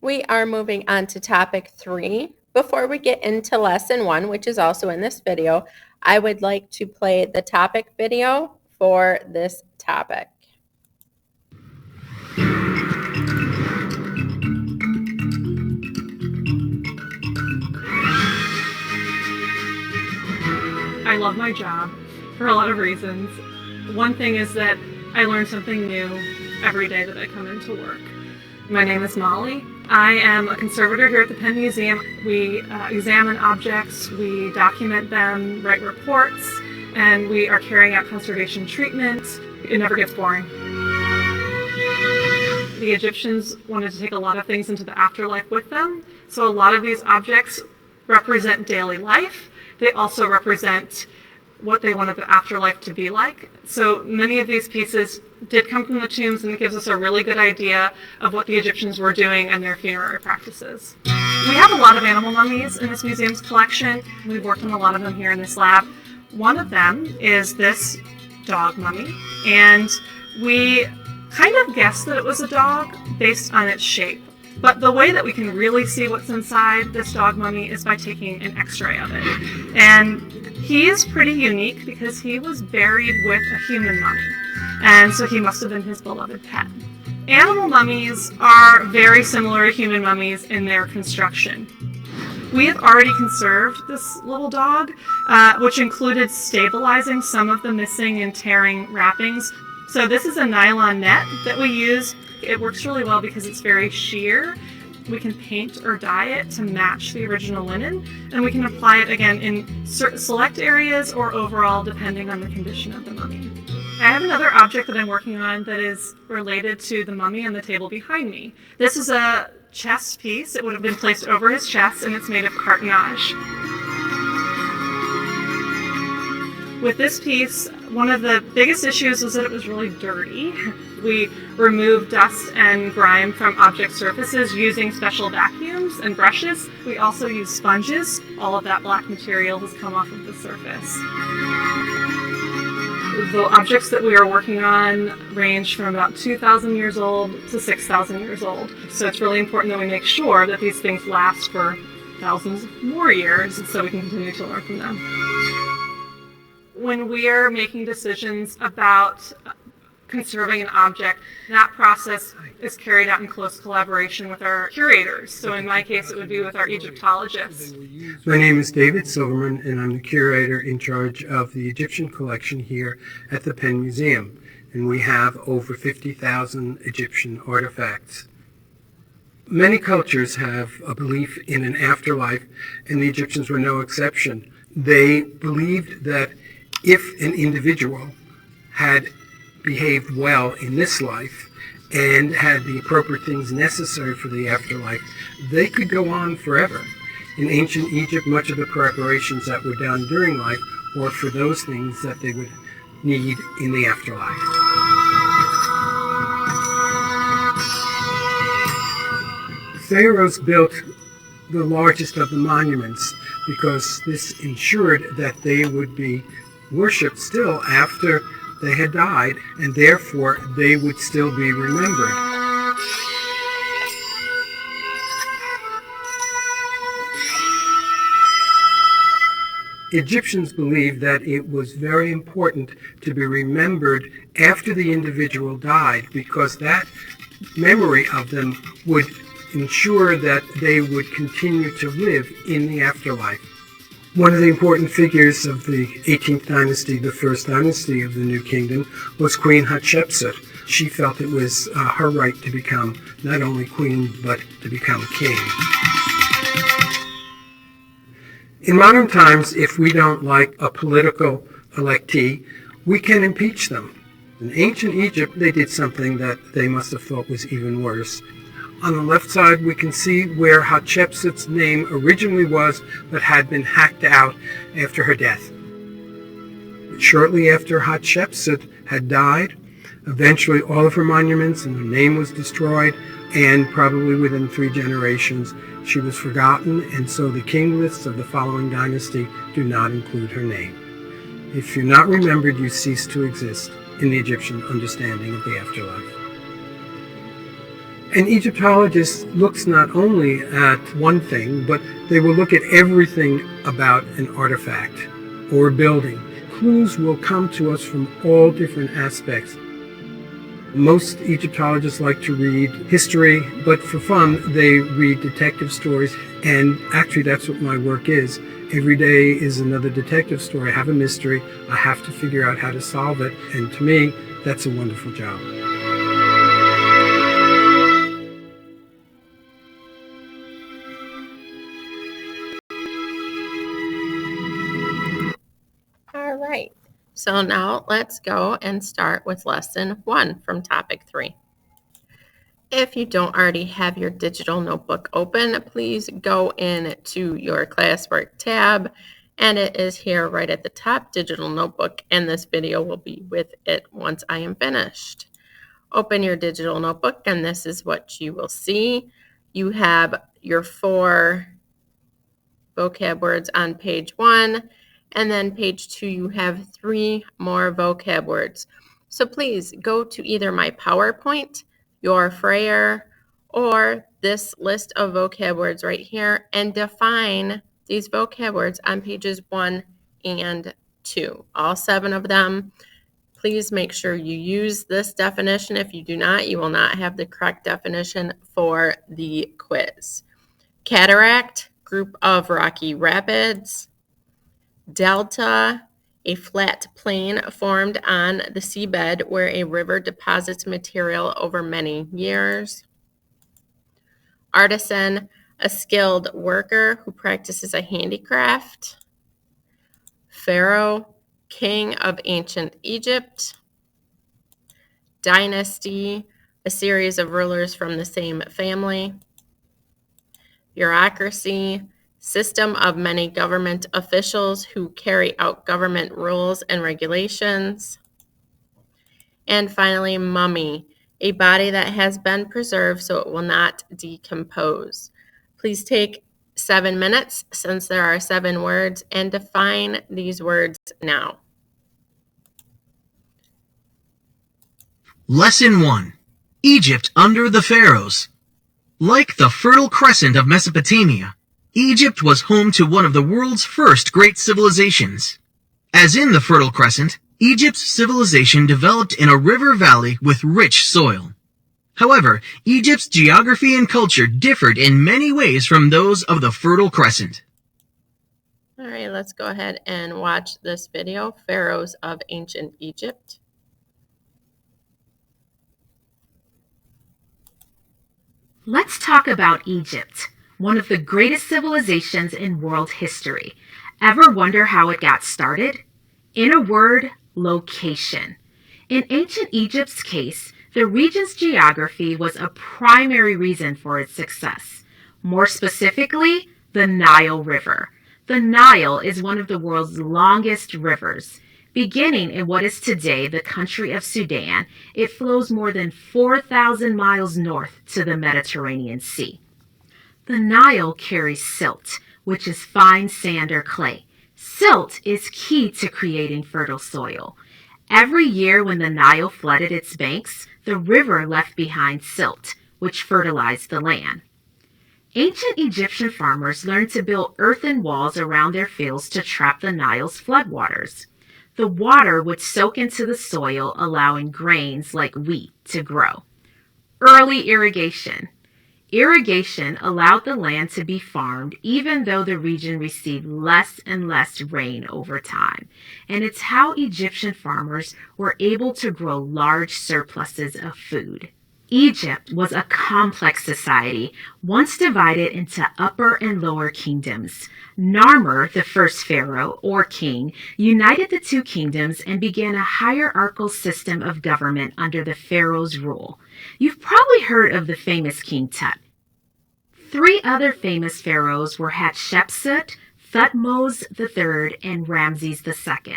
We are moving on to topic 3. Before we get into lesson 1, which is also in this video, I would like to play the topic video for this topic. I love my job for a lot of reasons. One thing is that I learn something new every day that I come into work. My name is Molly. I am a conservator here at the Penn Museum. We examine objects, we document them, write reports, and we are carrying out conservation treatment. It never gets boring. The Egyptians wanted to take a lot of things into the afterlife with them, so a lot of these objects represent daily life. They also represent what they wanted the afterlife to be like. So many of these pieces did come from the tombs, and it gives us a really good idea of what the Egyptians were doing and their funerary practices. We have a lot of animal mummies in this museum's collection. We've worked on a lot of them here in this lab. One of them is this dog mummy, and we kind of guessed that it was a dog based on its shape. But the way that we can really see what's inside this dog mummy is by taking an x-ray of it. And he is pretty unique because he was buried with a human mummy. And so he must have been his beloved pet. Animal mummies are very similar to human mummies in their construction. We have already conserved this little dog, which included stabilizing some of the missing and tearing wrappings. So this is a nylon net that we use. It works really well because it's very sheer. We can paint or dye it to match the original linen, and we can apply it again in select areas or overall depending on the condition of the mummy. I have another object that I'm working on that is related to the mummy on the table behind me. This is a chest piece. It would have been placed over his chest, and it's made of cartonnage. With this piece, one of the biggest issues was that it was really dirty. We removed dust and grime from object surfaces using special vacuums and brushes. We also use sponges. All of that black material has come off of the surface. The objects that we are working on range from about 2,000 years old to 6,000 years old. So it's really important that we make sure that these things last for thousands more years so we can continue to learn from them. When we are making decisions about conserving an object, that process is carried out in close collaboration with our curators. So in my case, it would be with our Egyptologists. My name is David Silverman, and I'm the curator in charge of the Egyptian collection here at the Penn Museum. And we have over 50,000 Egyptian artifacts. Many cultures have a belief in an afterlife, and the Egyptians were no exception. They believed that if an individual had behaved well in this life and had the appropriate things necessary for the afterlife, they could go on forever. In ancient Egypt, much of the preparations that were done during life were for those things that they would need in the afterlife. Pharaohs built the largest of the monuments because this ensured that they would be worshipped still after they had died, and therefore they would still be remembered. Egyptians believed that it was very important to be remembered after the individual died because that memory of them would ensure that they would continue to live in the afterlife. One of the important figures of the 18th dynasty, the first dynasty of the New Kingdom, was Queen Hatshepsut. She felt it was her right to become not only queen, but to become king. In modern times, if we don't like a political electee, we can impeach them. In ancient Egypt, they did something that they must have thought was even worse. On the left side, we can see where Hatshepsut's name originally was, but had been hacked out after her death. Shortly after Hatshepsut had died, eventually all of her monuments and her name was destroyed, and probably within 3 generations, she was forgotten, and so the king lists of the following dynasty do not include her name. If you're not remembered, you cease to exist in the Egyptian understanding of the afterlife. An Egyptologist looks not only at one thing, but they will look at everything about an artifact or a building. Clues will come to us from all different aspects. Most Egyptologists like to read history, but for fun, they read detective stories. And actually, that's what my work is. Every day is another detective story. I have a mystery. I have to figure out how to solve it. And to me, that's a wonderful job. All right. So now let's go and start with lesson 1 from topic 3. If you don't already have your digital notebook open, please go into your classwork tab, and it is here right at the top, digital notebook, and this video will be with it once I am finished. Open your digital notebook, and this is what you will see. You have your 4 vocab words on page 1, and then page 2 you have 3 more vocab words. So please go to either my PowerPoint, your Frayer, or this list of vocab words right here and define these vocab words on pages 1 and 2, all 7 of them. Please make sure you use this definition. If you do not, you will not have the correct definition for the quiz. Cataract, group of rocky rapids. Delta, a flat plain formed on the seabed where a river deposits material over many years. Artisan, a skilled worker who practices a handicraft. Pharaoh, king of ancient Egypt. Dynasty, a series of rulers from the same family. Bureaucracy, system of many government officials who carry out government rules and regulations. And finally, mummy, a body that has been preserved so it will not decompose. Please take 7 minutes, since there are 7 words, and define these words now. Lesson 1. Egypt under the Pharaohs. Like the Fertile Crescent of Mesopotamia, Egypt was home to one of the world's first great civilizations. As in the Fertile Crescent, Egypt's civilization developed in a river valley with rich soil. However, Egypt's geography and culture differed in many ways from those of the Fertile Crescent. All right, let's go ahead and watch this video, Pharaohs of Ancient Egypt. Let's talk about Egypt, one of the greatest civilizations in world history. Ever wonder how it got started? In a word, location. In ancient Egypt's case, the region's geography was a primary reason for its success. More specifically, the Nile River. The Nile is one of the world's longest rivers. Beginning in what is today the country of Sudan, it flows more than 4,000 miles north to the Mediterranean Sea. The Nile carries silt, which is fine sand or clay. Silt is key to creating fertile soil. Every year when the Nile flooded its banks, the river left behind silt, which fertilized the land. Ancient Egyptian farmers learned to build earthen walls around their fields to trap the Nile's floodwaters. The water would soak into the soil, allowing grains like wheat to grow. Early irrigation. Irrigation allowed the land to be farmed even though the region received less and less rain over time. And it's how Egyptian farmers were able to grow large surpluses of food. Egypt was a complex society, once divided into upper and lower kingdoms. Narmer, the first pharaoh, or king, united the two kingdoms and began a hierarchical system of government under the pharaoh's rule. You've probably heard of the famous King Tut. 3 other famous pharaohs were Hatshepsut, Thutmose III, and Ramses II.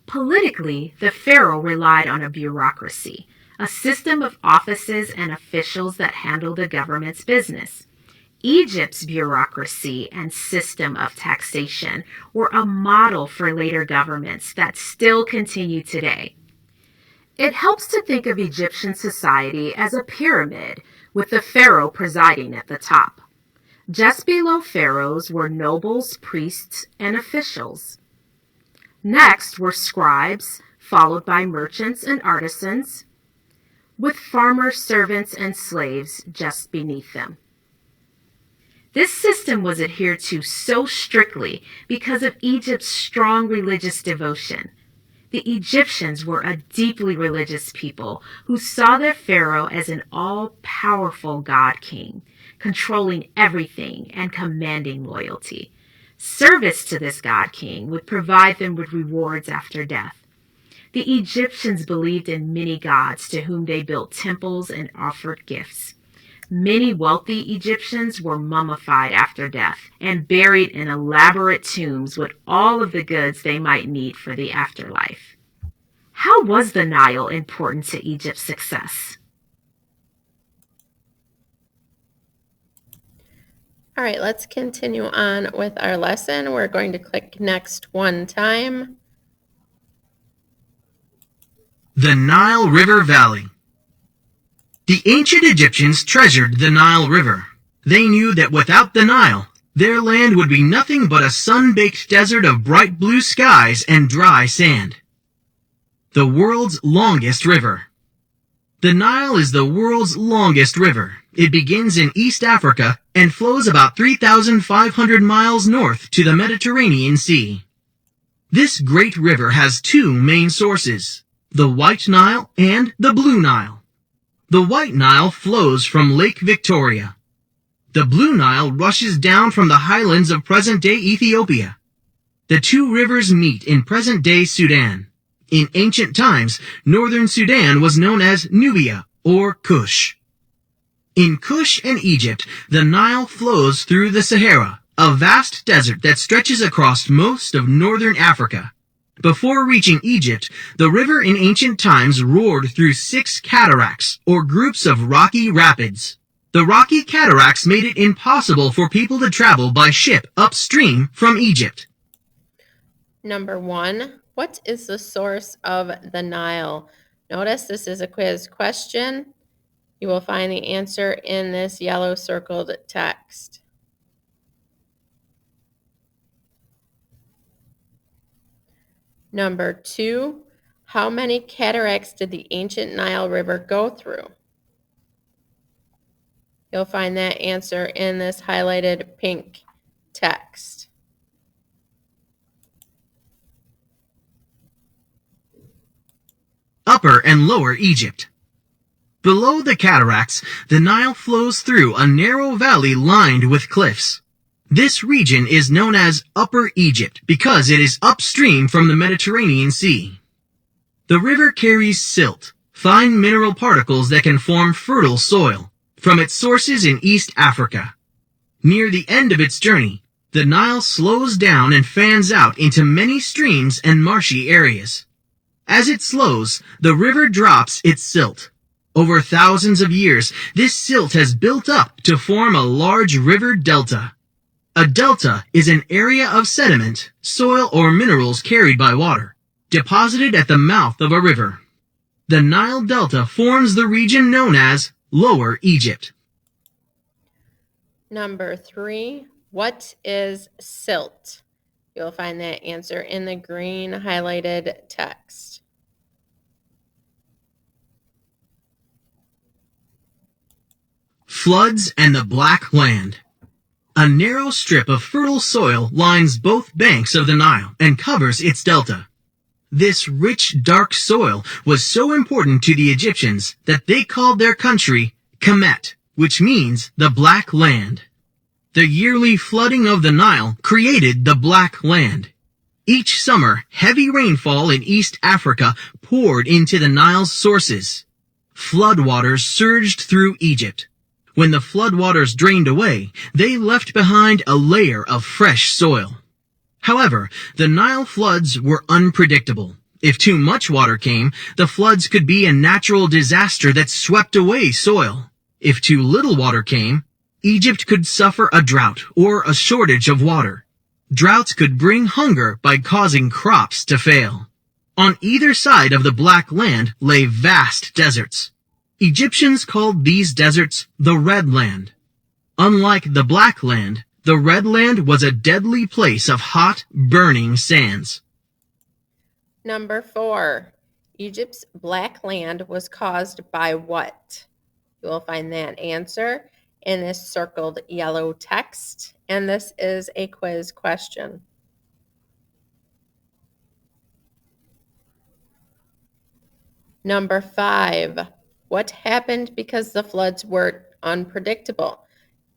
Politically, the pharaoh relied on a bureaucracy, a system of offices and officials that handled the government's business. Egypt's bureaucracy and system of taxation were a model for later governments that still continue today. It helps to think of Egyptian society as a pyramid, with the pharaoh presiding at the top. Just below pharaohs were nobles, priests, and officials. Next were scribes, followed by merchants and artisans, with farmers, servants, and slaves just beneath them. This system was adhered to so strictly because of Egypt's strong religious devotion. The Egyptians were a deeply religious people who saw their pharaoh as an all-powerful god-king, controlling everything and commanding loyalty. Service to this god-king would provide them with rewards after death. The Egyptians believed in many gods to whom they built temples and offered gifts. Many wealthy Egyptians were mummified after death and buried in elaborate tombs with all of the goods they might need for the afterlife. How was the Nile important to Egypt's success? All right, let's continue on with our lesson. We're going to click next one time. The Nile River Valley. The ancient Egyptians treasured the Nile River. They knew that without the Nile, their land would be nothing but a sun-baked desert of bright blue skies and dry sand. The world's longest river. The Nile is the world's longest river. It begins in East Africa and flows about 3,500 miles north to the Mediterranean Sea. This great river has two main sources, the White Nile and the Blue Nile. The White Nile flows from Lake Victoria. The Blue Nile rushes down from the highlands of present-day Ethiopia. The two rivers meet in present-day Sudan. In ancient times, northern Sudan was known as Nubia, or Kush. In Kush and Egypt, the Nile flows through the Sahara, a vast desert that stretches across most of northern Africa. Before reaching Egypt, the river in ancient times roared through 6 cataracts, or groups of rocky rapids. The rocky cataracts made it impossible for people to travel by ship upstream from Egypt. Number 1, what is the source of the Nile? Notice this is a quiz question. You will find the answer in this yellow circled text. Number 2, how many cataracts did the ancient Nile River go through? You'll find that answer in this highlighted pink text. Upper and Lower Egypt. Below the cataracts, the Nile flows through a narrow valley lined with cliffs. This region is known as Upper Egypt because it is upstream from the Mediterranean Sea. The river carries silt, fine mineral particles that can form fertile soil, from its sources in East Africa. Near the end of its journey, the Nile slows down and fans out into many streams and marshy areas. As it slows, the river drops its silt. Over thousands of years, this silt has built up to form a large river delta. A delta is an area of sediment, soil, or minerals carried by water, deposited at the mouth of a river. The Nile Delta forms the region known as Lower Egypt. Number 3, what is silt? You'll find that answer in the green highlighted text. Floods and the Black Land. A narrow strip of fertile soil lines both banks of the Nile and covers its delta. This rich, dark soil was so important to the Egyptians that they called their country Kemet, which means the Black Land. The yearly flooding of the Nile created the Black Land. Each summer, heavy rainfall in East Africa poured into the Nile's sources. Floodwaters surged through Egypt. When the floodwaters drained away, they left behind a layer of fresh soil. However, the Nile floods were unpredictable. If too much water came, the floods could be a natural disaster that swept away soil. If too little water came, Egypt could suffer a drought or a shortage of water. Droughts could bring hunger by causing crops to fail. On either side of the Black Land lay vast deserts. Egyptians called these deserts the Red Land. Unlike the Black Land, the Red Land was a deadly place of hot, burning sands. Number 4. Egypt's Black Land was caused by what? You will find that answer in this circled yellow text, and this is a quiz question. Number 5. What happened because the floods were unpredictable?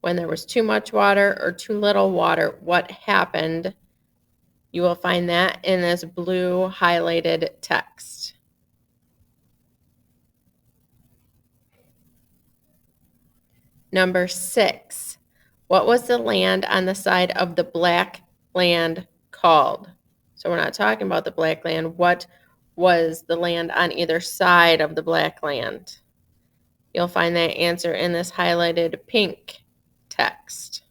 When there was too much water or too little water, what happened? You will find that in this blue highlighted text. Number 6. What was the land on the side of the Black Land called? So we're not talking about the Black Land. What was the land on either side of the Black Land? You'll find that answer in this highlighted pink text.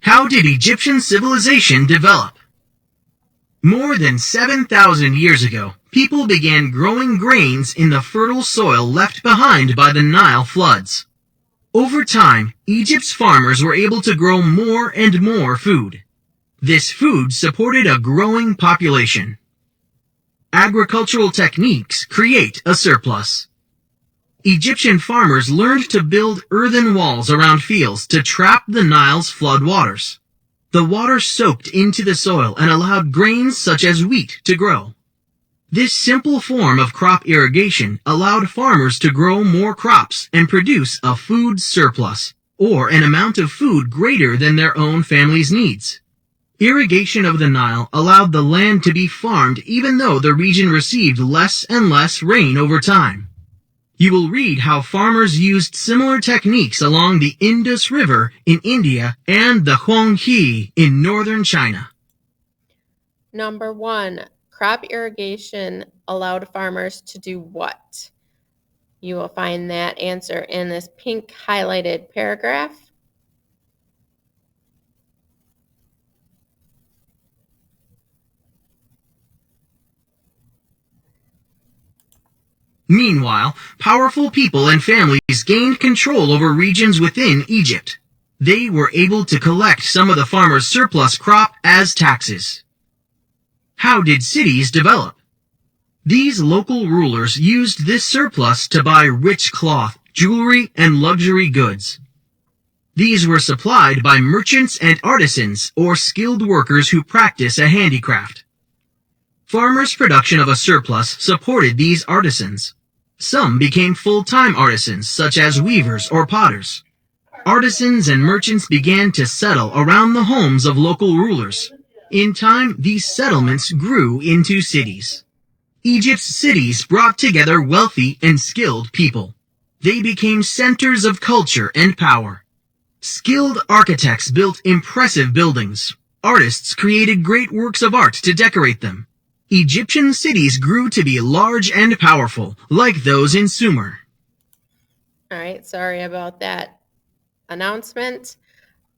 How did Egyptian civilization develop? More than 7,000 years ago, people began growing grains in the fertile soil left behind by the Nile floods. Over time, Egypt's farmers were able to grow more and more food. This food supported a growing population. Agricultural techniques create a surplus. Egyptian farmers learned to build earthen walls around fields to trap the Nile's flood waters. The water soaked into the soil and allowed grains such as wheat to grow. This simple form of crop irrigation allowed farmers to grow more crops and produce a food surplus, or an amount of food greater than their own family's needs. Irrigation of the Nile allowed the land to be farmed even though the region received less and less rain over time. You will read how farmers used similar techniques along the Indus River in India and the Huanghe in northern China. Number 1, crop irrigation allowed farmers to do what? You will find that answer in this pink highlighted paragraph. Meanwhile, powerful people and families gained control over regions within Egypt. They were able to collect some of the farmers' surplus crop as taxes. How did cities develop? These local rulers used this surplus to buy rich cloth, jewelry, and luxury goods. These were supplied by merchants and artisans, or skilled workers who practice a handicraft. Farmers' production of a surplus supported these artisans. Some became full-time artisans, such as weavers or potters. Artisans and merchants began to settle around the homes of local rulers. In time, these settlements grew into cities. Egypt's cities brought together wealthy and skilled people. They became centers of culture and power. Skilled architects built impressive buildings. Artists created great works of art to decorate them. Egyptian cities grew to be large and powerful, like those in Sumer. All right, sorry about that announcement.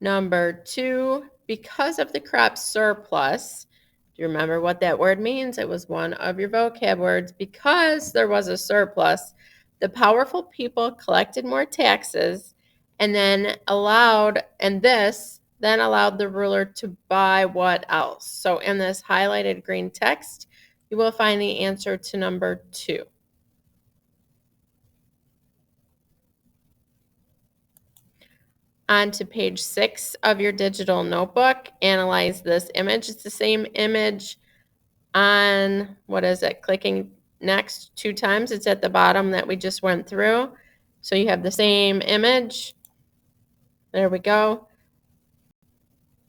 Number 2, because of the crop surplus, do you remember what that word means? It was one of your vocab words. Because there was a surplus, the powerful people collected more taxes and then allowed the ruler to buy what else? So in this highlighted green text, you will find the answer to number 2. On to page 6 of your digital notebook. Analyze this image. It's the same image on, clicking next 2 times. It's at the bottom that we just went through. So you have the same image. There we go.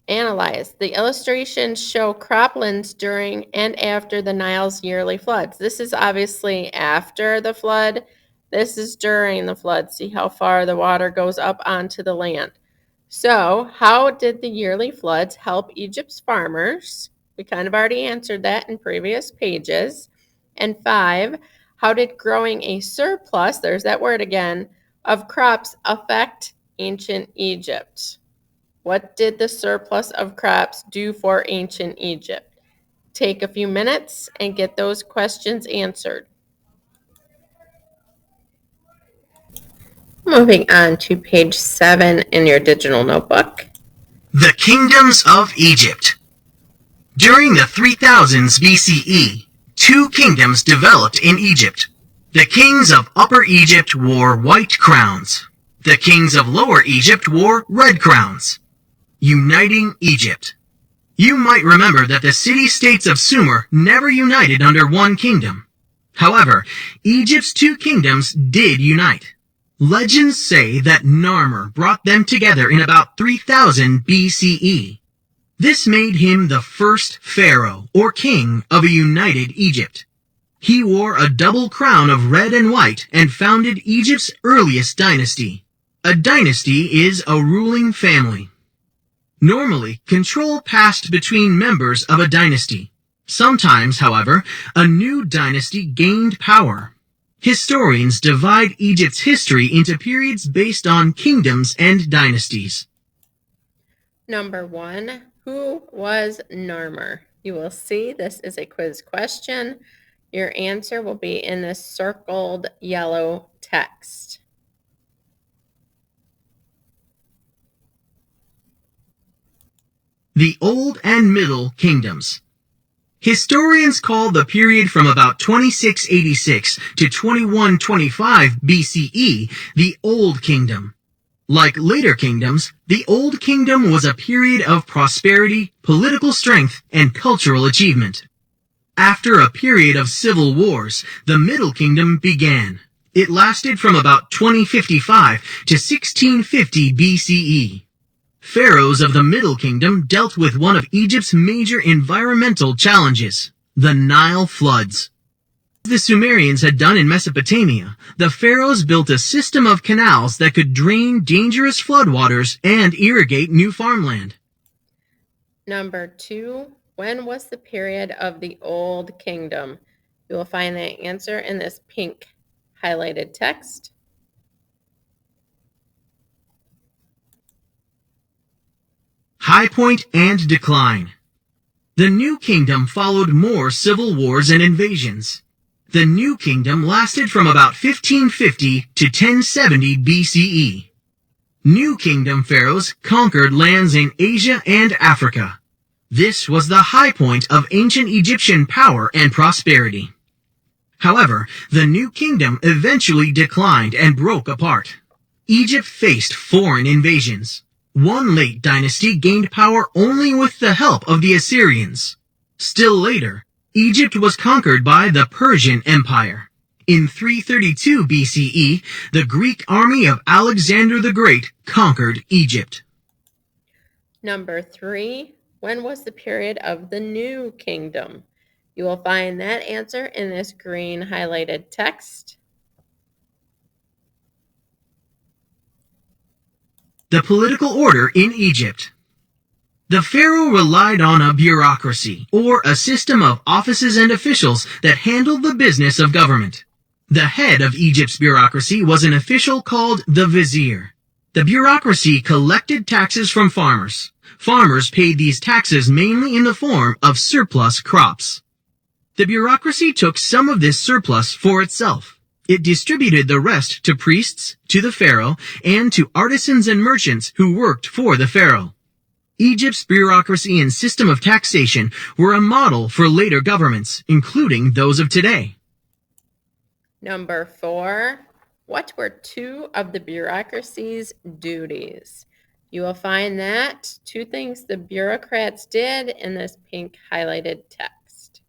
Analyze. The illustrations show croplands during and after the Nile's yearly floods. This is obviously after the flood. This is during the flood. See how far the water goes up onto the land. So, how did the yearly floods help Egypt's farmers? We kind of already answered that in previous pages. And 5, how did growing a surplus, there's that word again, of crops affect ancient Egypt? What did the surplus of crops do for ancient Egypt? take a few minutes and get those questions answered. Moving on to page 7 in your digital notebook. The Kingdoms of Egypt. During the 3000s BCE, two kingdoms developed in Egypt. The kings of Upper Egypt wore white crowns. The kings of Lower Egypt wore red crowns. Uniting Egypt. You might remember that the city-states of Sumer never united under one kingdom. However, Egypt's two kingdoms did unite. Legends say that Narmer brought them together in about 3000 BCE. This made him the first pharaoh, or king, of a united Egypt. He wore a double crown of red and white and founded Egypt's earliest dynasty. A dynasty is a ruling family. Normally, control passed between members of a dynasty. Sometimes, however, a new dynasty gained power. Historians divide Egypt's history into periods based on kingdoms and dynasties. Number 1, who was Narmer? You will see this is a quiz question. Your answer will be in this circled yellow text. The Old and Middle Kingdoms. Historians call the period from about 2686 to 2125 BCE the Old Kingdom. Like later kingdoms, the Old Kingdom was a period of prosperity, political strength, and cultural achievement. After a period of civil wars, the Middle Kingdom began. It lasted from about 2055 to 1650 BCE. Pharaohs of the Middle Kingdom dealt with one of Egypt's major environmental challenges, the Nile floods. As the Sumerians had done in Mesopotamia, the pharaohs built a system of canals that could drain dangerous floodwaters and irrigate new farmland. Number 2, when was the period of the Old Kingdom? You will find that answer in this pink highlighted text. High point and decline. The New Kingdom followed more civil wars and invasions. The New Kingdom lasted from about 1550 to 1070 BCE. New Kingdom pharaohs conquered lands in Asia and Africa. This was the high point of ancient Egyptian power and prosperity. However, the New Kingdom eventually declined and broke apart. Egypt faced foreign invasions. One late dynasty gained power only with the help of the Assyrians. Still later, Egypt was conquered by the Persian Empire. In 332 BCE, the Greek army of Alexander the Great conquered Egypt. Number 3, when was the period of the New Kingdom? You will find that answer in this green highlighted text. The political order in Egypt. The pharaoh relied on a bureaucracy, or a system of offices and officials that handled the business of government. The head of Egypt's bureaucracy was an official called the vizier. The bureaucracy collected taxes from farmers. Farmers paid these taxes mainly in the form of surplus crops. The bureaucracy took some of this surplus for itself. It distributed the rest to priests, to the pharaoh, and to artisans and merchants who worked for the pharaoh. Egypt's bureaucracy and system of taxation were a model for later governments, including those of today. Number 4, what were 2 of the bureaucracy's duties? You will find that 2 things the bureaucrats did in this pink highlighted text.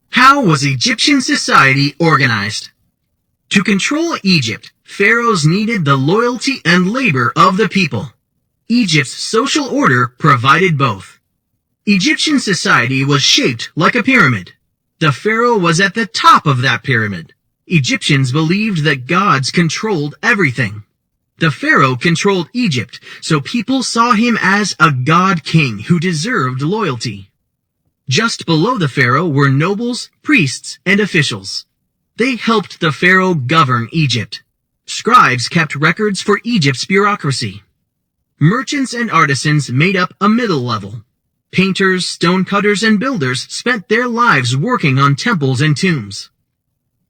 How was Egyptian society organized? To control Egypt, pharaohs needed the loyalty and labor of the people. Egypt's social order provided both. Egyptian society was shaped like a pyramid. The pharaoh was at the top of that pyramid. Egyptians believed that gods controlled everything. The pharaoh controlled Egypt, so people saw him as a god king who deserved loyalty. Just below the pharaoh were nobles, priests, and officials. They helped the pharaoh govern Egypt. Scribes kept records for Egypt's bureaucracy. Merchants and artisans made up a middle level. Painters, stonecutters, and builders spent their lives working on temples and tombs.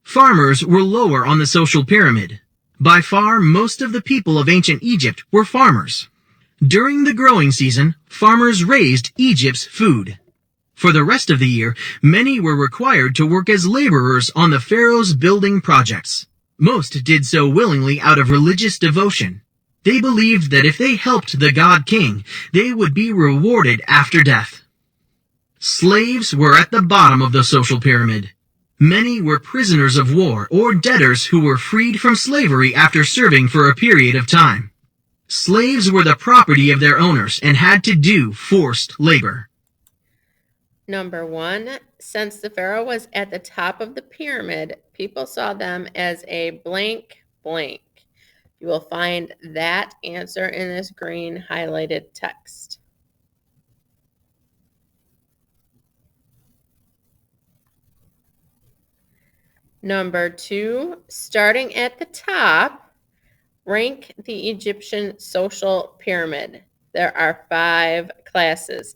Farmers were lower on the social pyramid. By far, most of the people of ancient Egypt were farmers. During the growing season, farmers raised Egypt's food. For the rest of the year, many were required to work as laborers on the pharaoh's building projects. Most did so willingly out of religious devotion. They believed that if they helped the god king, they would be rewarded after death. Slaves were at the bottom of the social pyramid. Many were prisoners of war or debtors who were freed from slavery after serving for a period of time. Slaves were the property of their owners and had to do forced labor. Number 1, since the pharaoh was at the top of the pyramid, people saw them as a blank blank. You will find that answer in this green highlighted text. Number 2, starting at the top, rank the Egyptian social pyramid. There are 5 classes.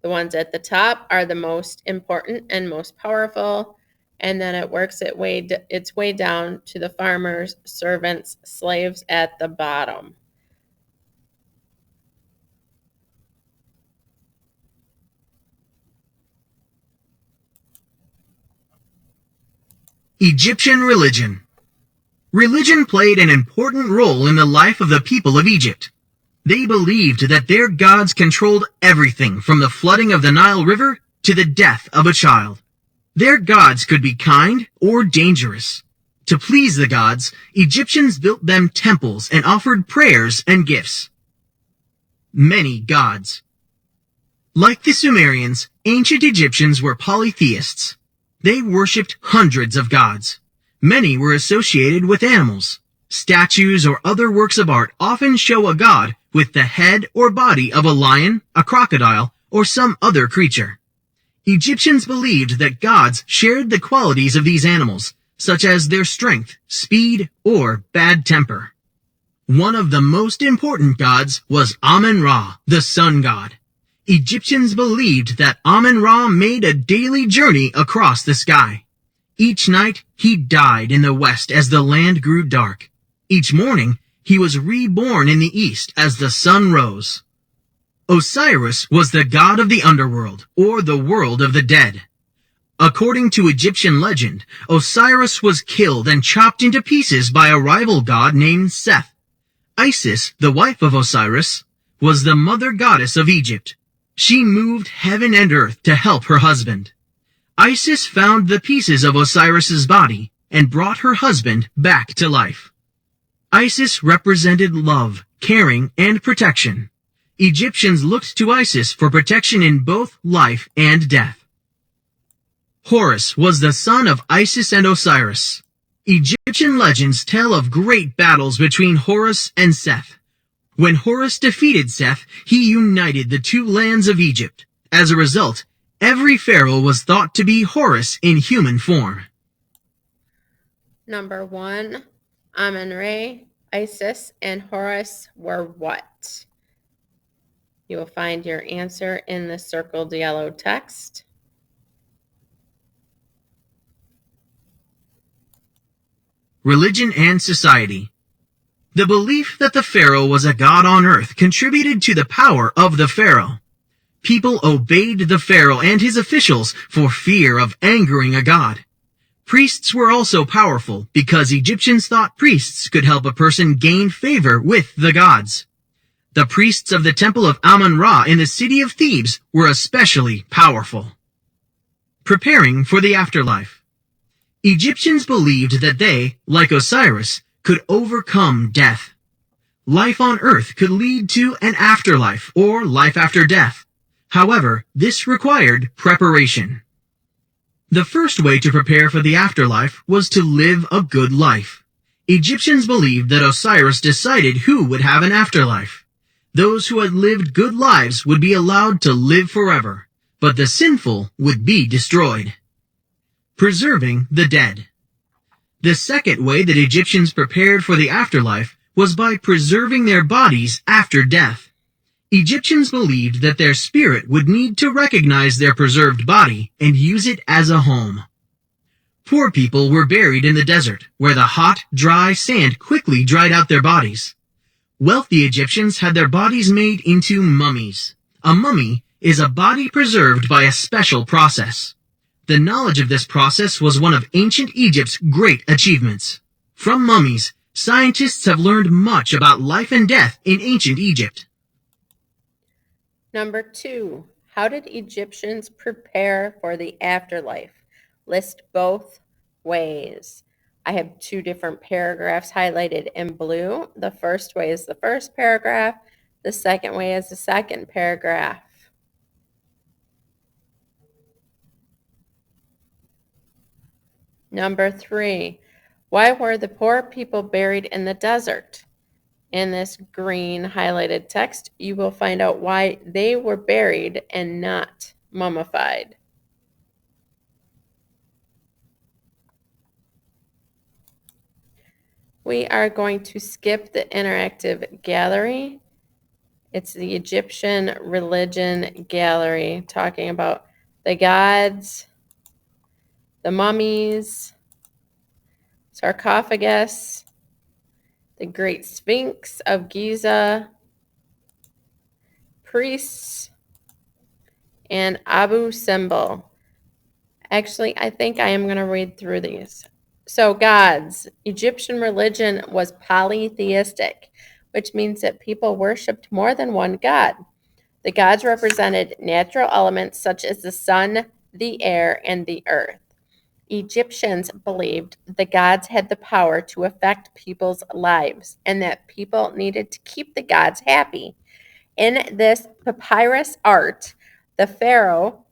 The ones at the top are the most important and most powerful, and then it works its way down to the farmers, servants, slaves at the bottom. Egyptian religion. Religion played an important role in the life of the people of Egypt. They believed that their gods controlled everything from the flooding of the Nile River to the death of a child. Their gods could be kind or dangerous. To please the gods, Egyptians built them temples and offered prayers and gifts. Many gods. Like the Sumerians, ancient Egyptians were polytheists. They worshipped hundreds of gods. Many were associated with animals. Statues or other works of art often show a god with the head or body of a lion, a crocodile, or some other creature. Egyptians believed that gods shared the qualities of these animals, such as their strength, speed, or bad temper. One of the most important gods was Amun-Ra, the sun god. Egyptians believed that Amun-Ra made a daily journey across the sky. Each night, he died in the west as the land grew dark. Each morning, he was reborn in the east as the sun rose. Osiris was the god of the underworld, or the world of the dead. According to Egyptian legend, Osiris was killed and chopped into pieces by a rival god named Seth. Isis, the wife of Osiris, was the mother goddess of Egypt. She moved heaven and earth to help her husband. Isis found the pieces of Osiris's body and brought her husband back to life. Isis represented love, caring, and protection. Egyptians looked to Isis for protection in both life and death. Horus was the son of Isis and Osiris. Egyptian legends tell of great battles between Horus and Seth. When Horus defeated Seth, he united the two lands of Egypt. As a result, every pharaoh was thought to be Horus in human form. Number 1, Amun-Ra, Isis, and Horus were what? You will find your answer in the circled yellow text. Religion and society. The belief that the pharaoh was a god on earth contributed to the power of the pharaoh. People obeyed the pharaoh and his officials for fear of angering a god. Priests were also powerful because Egyptians thought priests could help a person gain favor with the gods. The priests of the temple of Amun-Ra in the city of Thebes were especially powerful. Preparing for the afterlife. Egyptians believed that they, like Osiris, could overcome death. Life on earth could lead to an afterlife or life after death. However, this required preparation. The first way to prepare for the afterlife was to live a good life. Egyptians believed that Osiris decided who would have an afterlife. Those who had lived good lives would be allowed to live forever, but the sinful would be destroyed. Preserving the dead. The second way that Egyptians prepared for the afterlife was by preserving their bodies after death. Egyptians believed that their spirit would need to recognize their preserved body and use it as a home. Poor people were buried in the desert, where the hot, dry sand quickly dried out their bodies. Wealthy Egyptians had their bodies made into mummies. A mummy is a body preserved by a special process. The knowledge of this process was one of ancient Egypt's great achievements. From mummies, scientists have learned much about life and death in ancient Egypt. Number 2, how did Egyptians prepare for the afterlife? List both ways. I have 2 different paragraphs highlighted in blue. The first way is the first paragraph. The second way is the second paragraph. Number 3, why were the poor people buried in the desert? In this green highlighted text, you will find out why they were buried and not mummified. We are going to skip the interactive gallery. It's the Egyptian religion gallery, talking about the gods, the mummies, sarcophagus, the Great Sphinx of Giza, priests, and Abu Simbel. Actually, I think I am going to read through these. So, gods. Egyptian religion was polytheistic, which means that people worshipped more than one god. The gods represented natural elements such as the sun, the air, and the earth. Egyptians believed the gods had the power to affect people's lives and that people needed to keep the gods happy. In this papyrus art, the pharaoh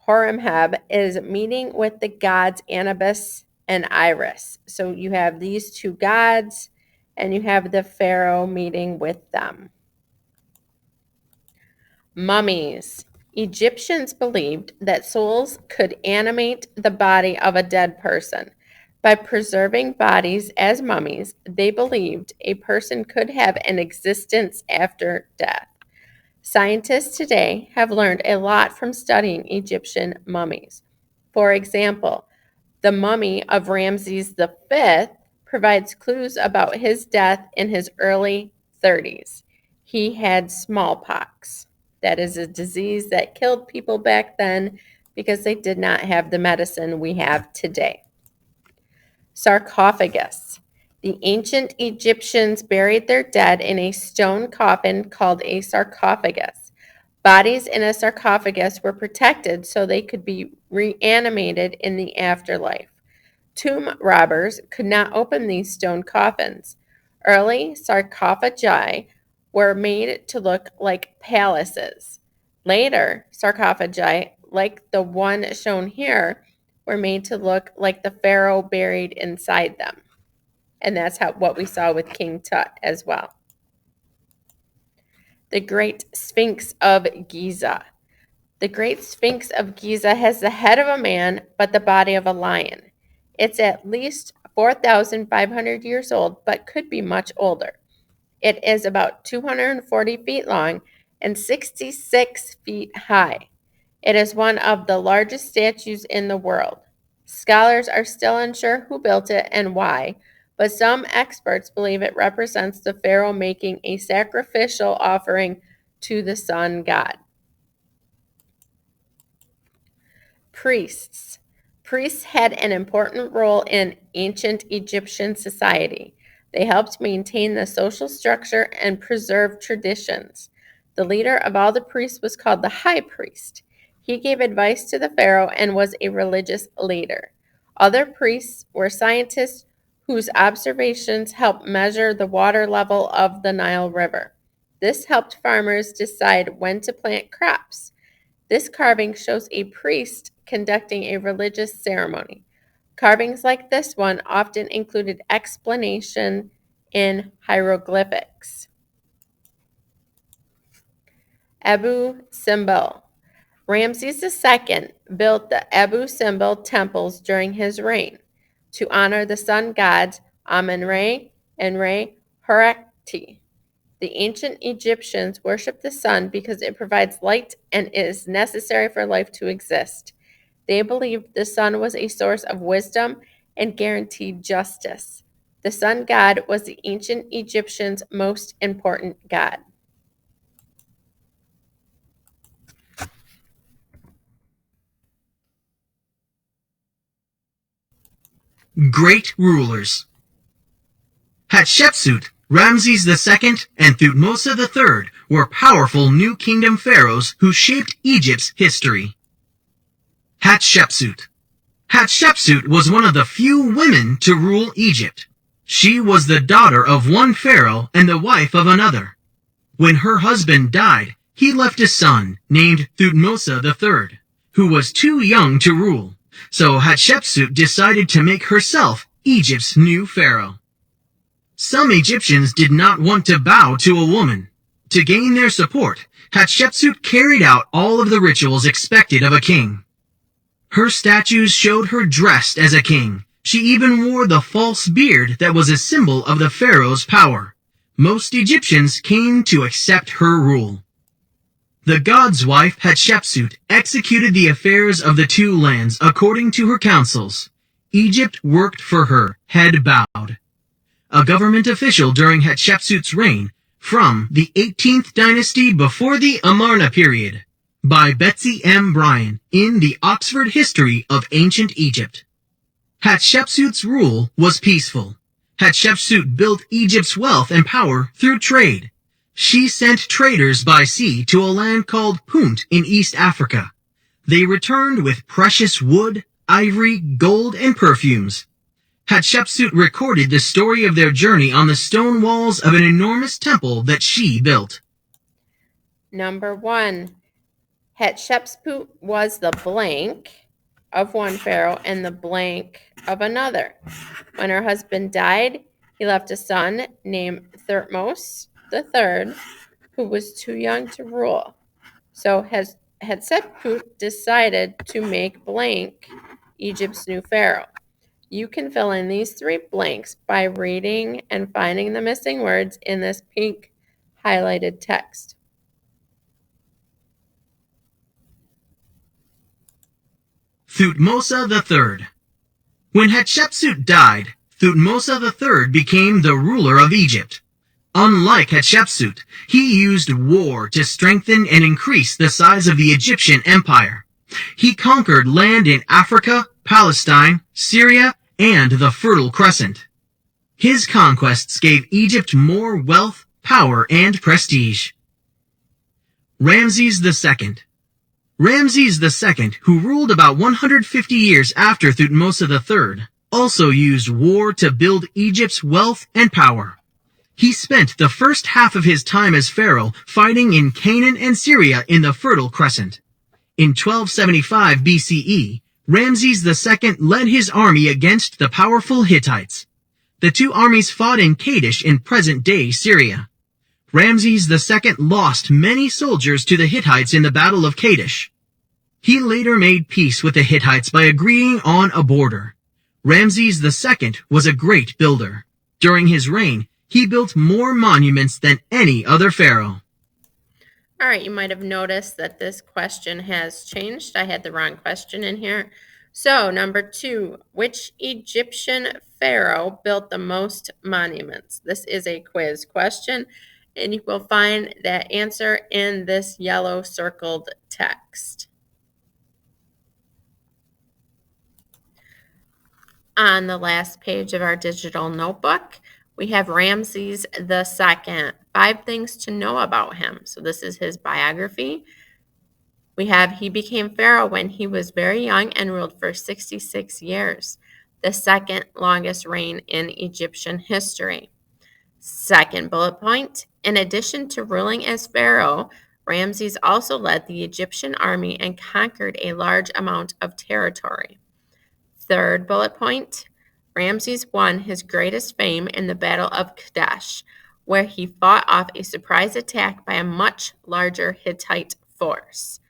Horemheb is meeting with the gods Anubis and Iris. So you have these 2 gods and you have the pharaoh meeting with them. Mummies. Egyptians believed that souls could animate the body of a dead person. By preserving bodies as mummies, they believed a person could have an existence after death. Scientists today have learned a lot from studying Egyptian mummies. For example, the mummy of Ramses V provides clues about his death in his early 30s. He had smallpox. That is a disease that killed people back then because they did not have the medicine we have today. Sarcophagus. The ancient Egyptians buried their dead in a stone coffin called a sarcophagus. Bodies in a sarcophagus were protected so they could be reanimated in the afterlife. Tomb robbers could not open these stone coffins. Early sarcophagi were made to look like palaces. Later, sarcophagi, like the one shown here, were made to look like the pharaoh buried inside them. And that's what we saw with King Tut as well. The Great Sphinx of Giza. The Great Sphinx of Giza has the head of a man, but the body of a lion. It's at least 4,500 years old, but could be much older. It is about 240 feet long and 66 feet high. It is one of the largest statues in the world. Scholars are still unsure who built it and why, but some experts believe it represents the pharaoh making a sacrificial offering to the sun god. Priests. Priests had an important role in ancient Egyptian society. They helped maintain the social structure and preserve traditions. The leader of all the priests was called the high priest. He gave advice to the pharaoh and was a religious leader. Other priests were scientists whose observations helped measure the water level of the Nile River. This helped farmers decide when to plant crops. This carving shows a priest conducting a religious ceremony. Carvings like this one often included explanation in hieroglyphics. Abu Simbel. Ramses II built the Abu Simbel temples during his reign to honor the sun gods Amun-Re and Re-Horajput. T. The ancient Egyptians worshipped the sun because it provides light and is necessary for life to exist. They believed the sun was a source of wisdom and guaranteed justice. The sun god was the ancient Egyptians' most important god. Great rulers. Hatshepsut, Ramses II, and Thutmose III were powerful New Kingdom pharaohs who shaped Egypt's history. Hatshepsut. Hatshepsut was one of the few women to rule Egypt. She was the daughter of one pharaoh and the wife of another. When her husband died, he left a son named Thutmose III, who was too young to rule. So Hatshepsut decided to make herself Egypt's new pharaoh. Some Egyptians did not want to bow to a woman. To gain their support, Hatshepsut carried out all of the rituals expected of a king. Her statues showed her dressed as a king. She even wore the false beard that was a symbol of the pharaoh's power. Most Egyptians came to accept her rule. The god's wife, Hatshepsut, executed the affairs of the two lands according to her counsels. Egypt worked for her, head bowed. A government official during Hatshepsut's reign, from the 18th dynasty before the Amarna period, by Betsy M. Bryan in the Oxford History of Ancient Egypt. Hatshepsut's rule was peaceful. Hatshepsut built Egypt's wealth and power through trade. She sent traders by sea to a land called Punt in East Africa. They returned with precious wood, ivory, gold, and perfumes. Hatshepsut recorded the story of their journey on the stone walls of an enormous temple that she built. Number 1. Hatshepsut was the blank of one pharaoh and the blank of another. When her husband died, he left a son named Thutmose III, who was too young to rule. So Hatshepsut decided to make blank Egypt's new pharaoh. You can fill in these 3 blanks by reading and finding the missing words in this pink highlighted text. Thutmose III. When Hatshepsut died, Thutmose III became the ruler of Egypt. Unlike Hatshepsut, he used war to strengthen and increase the size of the Egyptian empire. He conquered land in Africa, Palestine, Syria, and the Fertile Crescent. His conquests gave Egypt more wealth, power, and prestige. Ramses II. Ramses II, who ruled about 150 years after Thutmose III, also used war to build Egypt's wealth and power. He spent the first half of his time as pharaoh fighting in Canaan and Syria in the Fertile Crescent. In 1275 BCE, Ramses II led his army against the powerful Hittites. The two armies fought in Kadesh in present-day Syria. Ramses II lost many soldiers to the Hittites in the Battle of Kadesh. He later made peace with the Hittites by agreeing on a border. Ramses II was a great builder. During his reign, he built more monuments than any other pharaoh. All right, you might have noticed that this question has changed. I had the wrong question in here. So, number 2, which Egyptian pharaoh built the most monuments? This is a quiz question, and you will find that answer in this yellow circled text. On the last page of our digital notebook, we have Ramses II. 5 things to know about him. So this is his biography. We have he became pharaoh when he was very young and ruled for 66 years, the second longest reign in Egyptian history. Second bullet point, in addition to ruling as pharaoh, Ramses also led the Egyptian army and conquered a large amount of territory. Third bullet point, Ramses won his greatest fame in the Battle of Kadesh, where he fought off a surprise attack by a much larger Hittite force.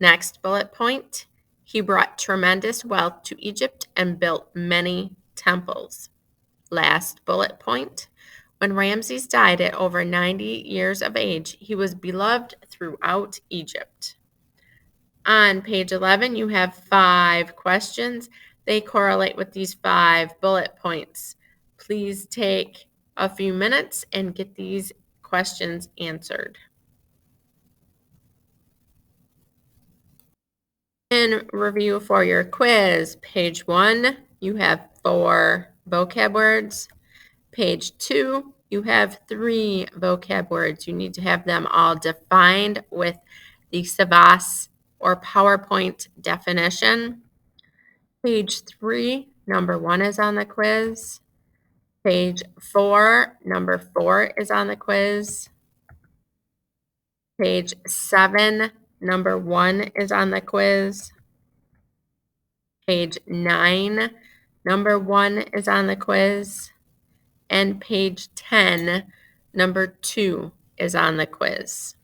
Next bullet point, he brought tremendous wealth to Egypt and built many temples. Last bullet point, When Ramses died at over 90 years of age, he was beloved throughout Egypt. On page 11, you have 5 questions. They correlate with these 5 bullet points. Please take a few minutes and get these questions answered. In review for your quiz, page 1, you have 4 vocab words. Page 2, you have 3 vocab words. You need to have them all defined with the Savas or PowerPoint definition. Page 3, number 1 is on the quiz. Page 4, number 4 is on the quiz. Page 7, number 1 is on the quiz. Page 9, number 1 is on the quiz. And page 10, number 2 is on the quiz.